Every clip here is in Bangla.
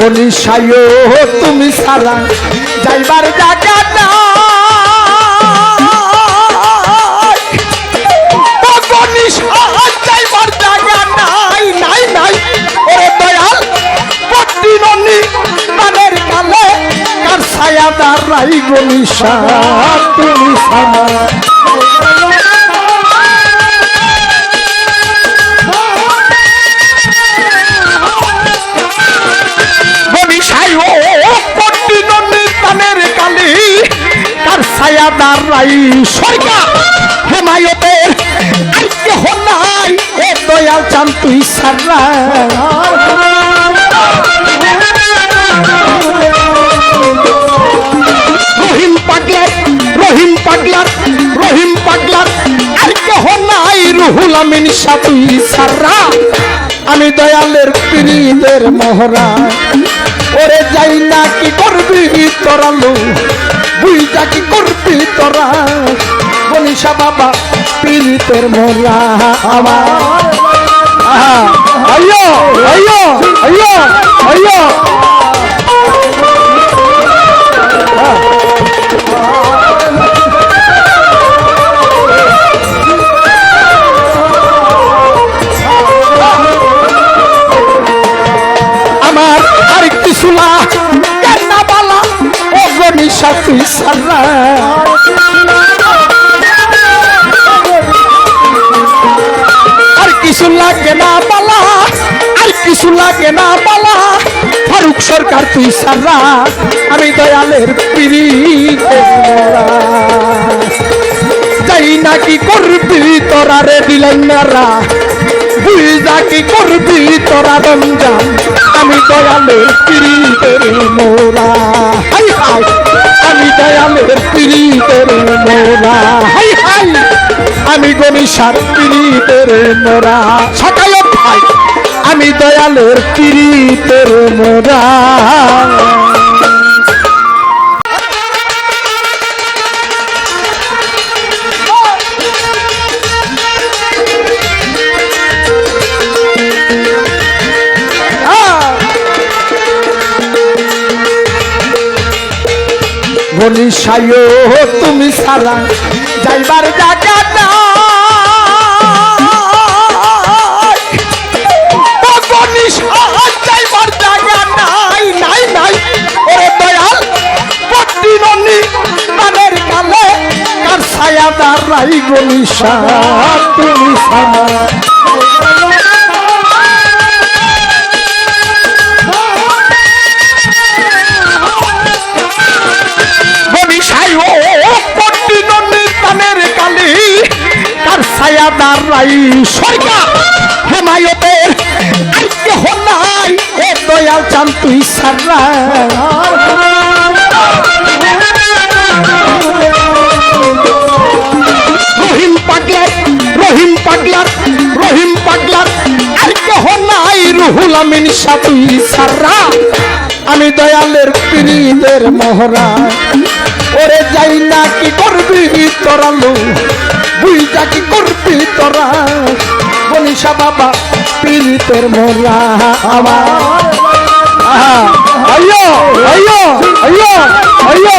গনিশায়ো তুমি সারা যাইবার জায়গা না গনিশা যাইবার জায়গা নাই নাই নাই ও দয়াল পট্টিননি মানের কালে কার ছায়া দাঁড়াই গনিশা তুমি সারা ছায়া দাঁড়াই সরকার হেমায়তের আর কেহ নাই এ দয়াল চান তুই সারা রহিম পাগলার রহিম পাগলার রহিম পাগলার আর কেহ নাই রুহুল আমিন শাহ তুই সারা আমি দয়ালের পীরের মোহরা ওরে যাই না কি করবি তোরালু বুঝা কি করবি তোরা গনিশা বাবা পীরের মোহরা আমার আইয়ো আইয়ো আইয়ো আইয়ো আমার আরেকটি সুলা কেনা বালা ও গনিশা তুই সারা আর কিছু লাগে না বালা আর কিছু লাগে না বালা ফারুক সরকার তুই সারা আমি দয়ালের পীরের মোরা যাই না কি করবি তোরা রে দিলেনারা বুঝা কি করবি তোরা রমজান আমি দয়ালের পীরের মোরা হাই হাই আমি দয়ালের পীরের মোরা হাই হাই আমি গনিশার পীরের মোরা সাকায়ত ভাই আমি দয়ালের পীরের মোরা গনিশায়ো তুমি সারা যাইবার জায়গা না গনিশা যাইবার জায়গা নাই নাই নাই ও দয়াল পট্টিননি মানের কালে কার ছায়া দাঁড়াই গনিশা তুমি সারা ছায়া দাঁড়াই সরকার হেমায়তের আর কেহ নাই এ দয়াল চান তুই সারা রহিম পাগলার রহিম পাগলার রহিম পাগলার আর কেহ নাই রুহুল আমিন শাহ তুই সারা আমি দয়ালের পীরের মোহরা ওরে যাই না কি করবি তোরালু বুঝা কি করবি তোরা গনিশা বাবা পীরের মোরা আমার আইয়ো আইয়ো আইয়ো আইয়ো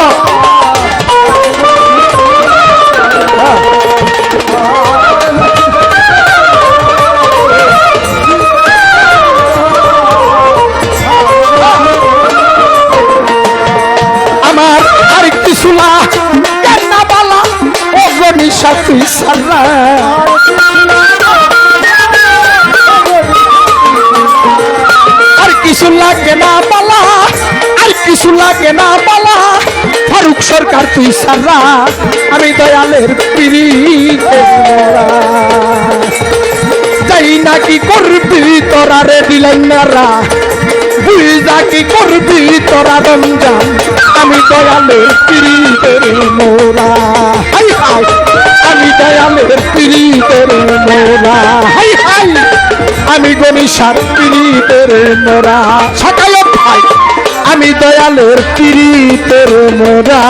আমার আরেকটি সুলা কেনা বালা ও গনিশা তুই সারা আর কিছু লাগে না বালা আর কিছু লাগে না বালা ফারুক সরকার তুই সারা আমি দয়ালের পীরের মোরা যাই না কি করবি তোরা রে দিলেনারা বুঝা কি করবি তোরা রমজান আমি দয়ালের পীরের মোরা হাই হাই আমি দয়ালের পীরের মোরা হাই হাই আমি গনিশার পীরের মোরা সাকায়ত ভাই আমি দয়ালের পীরের মোরা